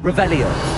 Revelio.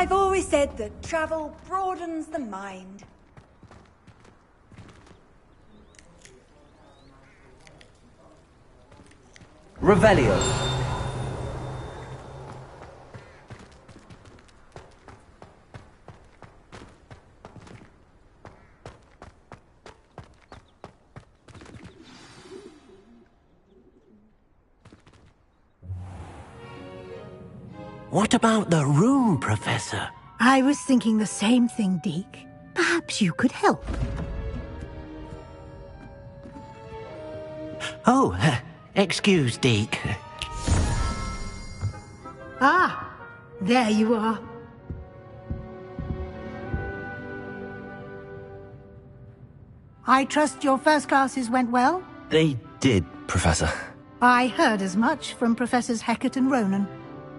I've always said that travel broadens the mind. Revelio. What about the room, Professor? I was thinking the same thing, Deke. Perhaps you could help. Oh, excuse, Deke. Ah, there you are. I trust your first classes went well? They did, Professor. I heard as much from Professors Hecat and Ronan.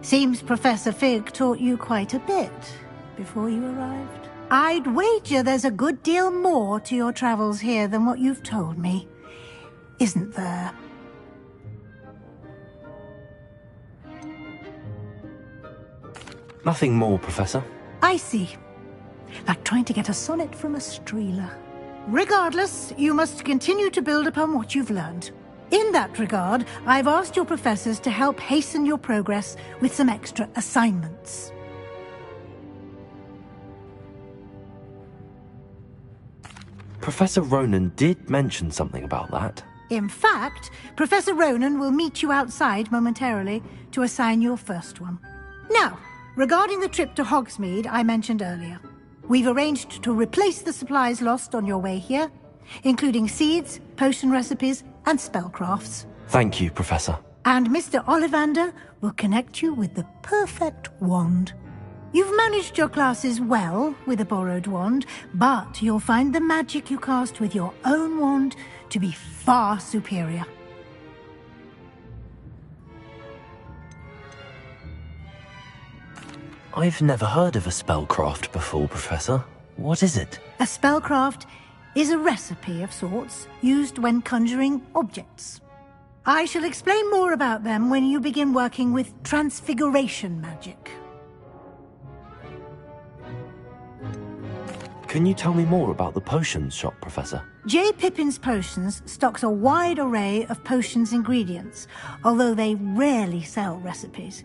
Seems Professor Fig taught you quite a bit before you arrived. I'd wager there's a good deal more to your travels here than what you've told me. Isn't there? Nothing more, Professor. I see. Like trying to get a sonnet from a streeler. Regardless, you must continue to build upon what you've learned. In that regard, I've asked your professors to help hasten your progress with some extra assignments. Professor Ronan did mention something about that. In fact, Professor Ronan will meet you outside momentarily to assign your first one. Now, regarding the trip to Hogsmeade I mentioned earlier, we've arranged to replace the supplies lost on your way here, including seeds, potion recipes, and spellcrafts. Thank you, Professor. And Mr. Ollivander will connect you with the perfect wand. You've managed your classes well with a borrowed wand, but you'll find the magic you cast with your own wand to be far superior. I've never heard of a spellcraft before, Professor. What is it? A spellcraft is a recipe of sorts used when conjuring objects. I shall explain more about them when you begin working with transfiguration magic. Can you tell me more about the potions shop, Professor? J. Pippin's Potions stocks a wide array of potions ingredients, although they rarely sell recipes.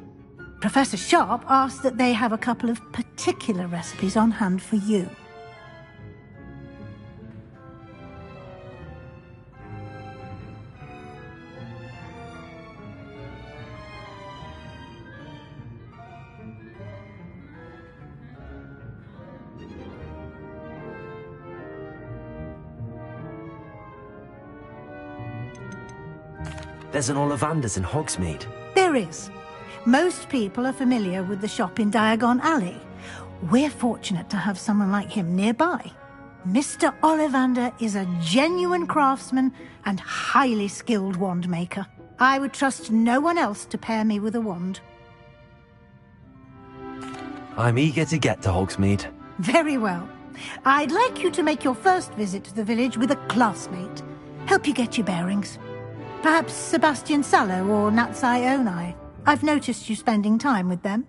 Professor Sharp asked that they have a couple of particular recipes on hand for you. There's an Ollivander's in Hogsmeade. There is. Most people are familiar with the shop in Diagon Alley. We're fortunate to have someone like him nearby. Mr. Ollivander is a genuine craftsman and highly skilled wand maker. I would trust no one else to pair me with a wand. I'm eager to get to Hogsmeade. Very well. I'd like you to make your first visit to the village with a classmate. Help you get your bearings. Perhaps Sebastian Sallow or Natsai Onai. I've noticed you spending time with them.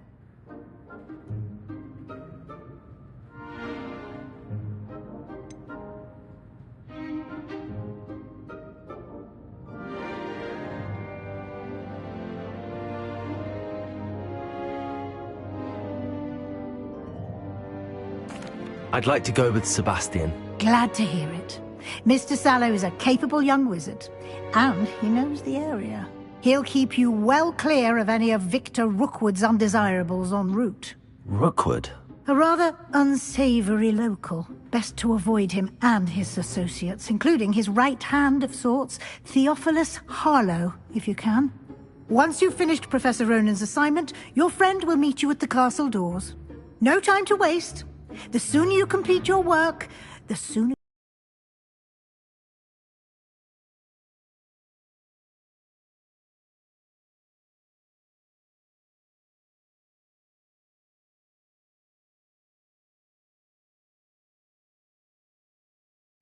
I'd like to go with Sebastian. Glad to hear it. Mr. Sallow is a capable young wizard, and he knows the area. He'll keep you well clear of any of Victor Rookwood's undesirables en route. Rookwood? A rather unsavory local. Best to avoid him and his associates, including his right hand of sorts, Theophilus Harlow, if you can. Once you've finished Professor Ronan's assignment, your friend will meet you at the castle doors. No time to waste. The sooner you complete your work, the sooner...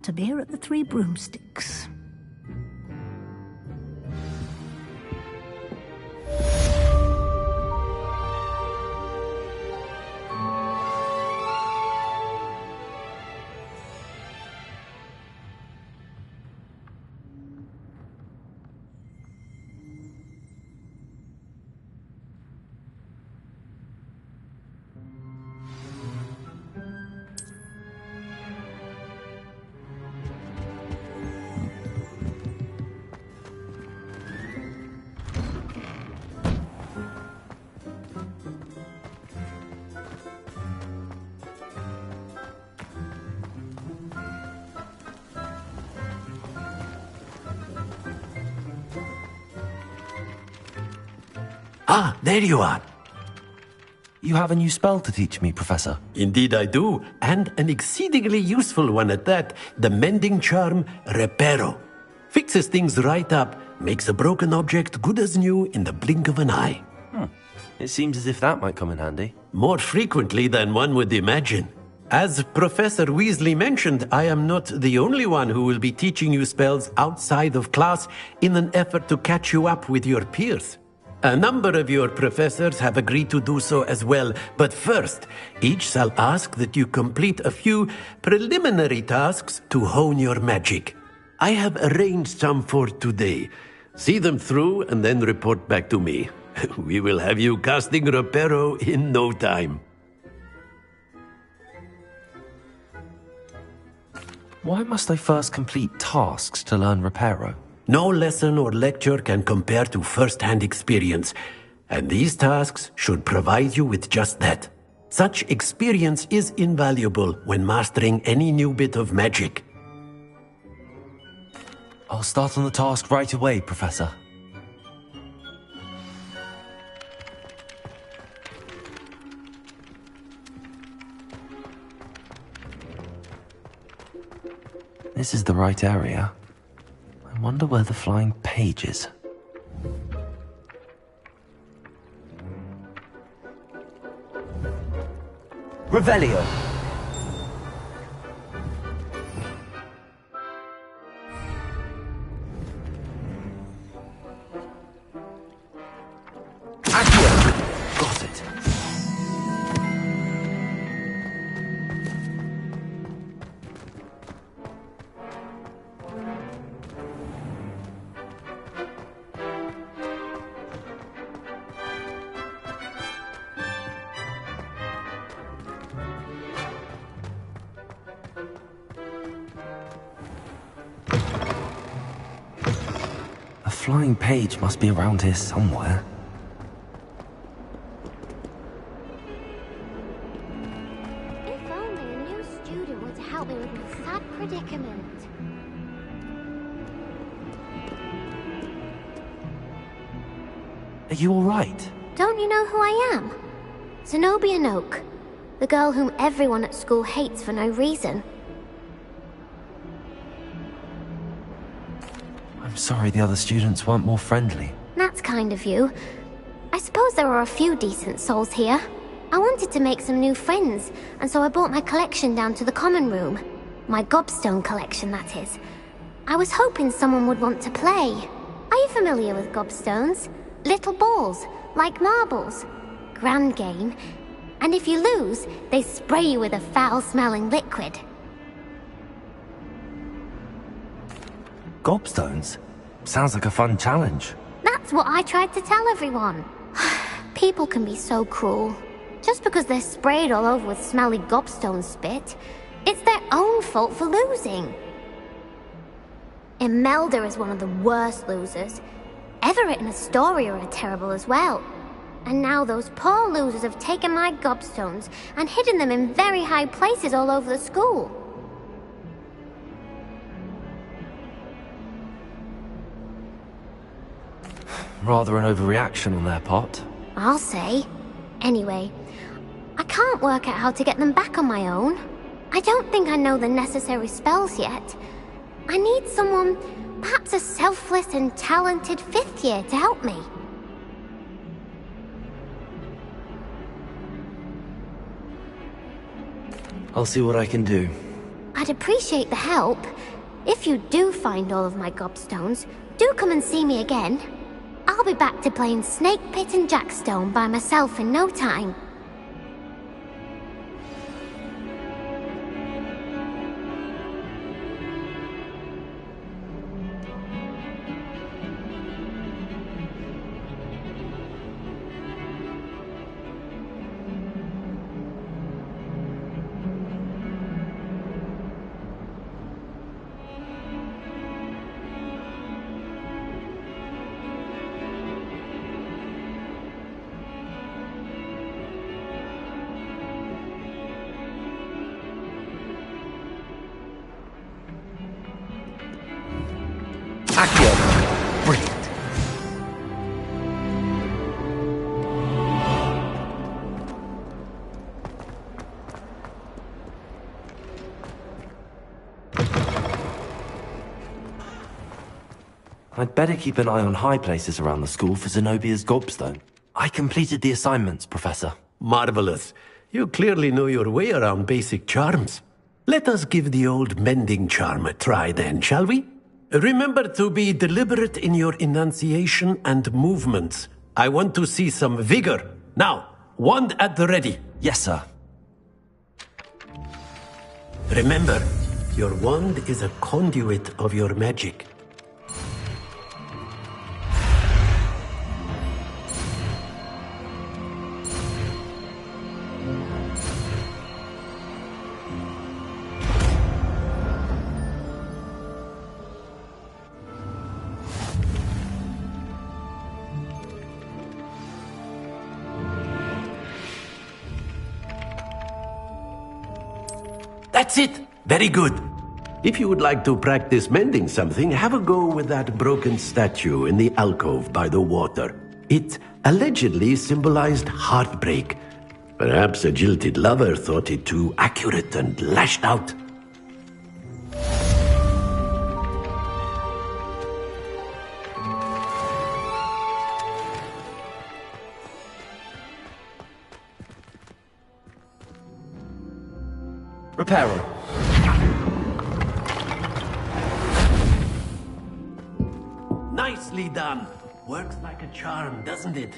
to beer at the Three Broomsticks. Ah, there you are. You have a new spell to teach me, Professor. Indeed I do, and an exceedingly useful one at that. The mending charm, Reparo. Fixes things right up, makes a broken object good as new in the blink of an eye. It seems as if that might come in handy. More frequently than one would imagine. As Professor Weasley mentioned, I am not the only one who will be teaching you spells outside of class in an effort to catch you up with your peers. A number of your professors have agreed to do so as well, but first, each shall ask that you complete a few preliminary tasks to hone your magic. I have arranged some for today. See them through and then report back to me. We will have you casting Reparo in no time. Why must I first complete tasks to learn Reparo? No lesson or lecture can compare to first-hand experience, and these tasks should provide you with just that. Such experience is invaluable when mastering any new bit of magic. I'll start on the task right away, Professor. This is the right area. I wonder where the flying page is. Revelio. Accio! Got it. A flying page must be around here somewhere. If only a new student were to help me with my sad predicament. Are you all right? Don't you know who I am? Zenobia Noak, the girl whom everyone at school hates for no reason. I'm sorry the other students weren't more friendly. That's kind of you. I suppose there are a few decent souls here. I wanted to make some new friends, and so I brought my collection down to the common room. My gobstone collection, that is. I was hoping someone would want to play. Are you familiar with gobstones? Little balls, like marbles. Grand game. And if you lose, they spray you with a foul-smelling liquid. Gobstones? Sounds like a fun challenge. That's what I tried to tell everyone. People can be so cruel. Just because they're sprayed all over with smelly gobstone spit, it's their own fault for losing. Imelda is one of the worst losers. Everett and Astoria are terrible as well. And now those poor losers have taken my gobstones and hidden them in very high places all over the school. Rather an overreaction on their part. I'll say. Anyway, I can't work out how to get them back on my own. I don't think I know the necessary spells yet. I need someone, perhaps a selfless and talented 5th year to help me. I'll see what I can do. I'd appreciate the help. If you do find all of my gobstones, do come and see me again. I'll be back to playing Snake Pit and Jackstone by myself in no time. Accio. Brilliant. I'd better keep an eye on high places around the school for Zenobia's gobstone. I completed the assignments, Professor. Marvelous. You clearly know your way around basic charms. Let us give the old mending charm a try then, shall we? Remember to be deliberate in your enunciation and movements. I want to see some vigor. Now, wand at the ready. Yes, sir. Remember, your wand is a conduit of your magic. That's it! Very good. If you would like to practice mending something, have a go with that broken statue in the alcove by the water. It allegedly symbolized heartbreak. Perhaps a jilted lover thought it too accurate and lashed out. Repair him. Nicely done. Works like a charm, doesn't it?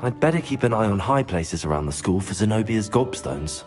I'd better keep an eye on high places around the school for Zenobia's gobstones.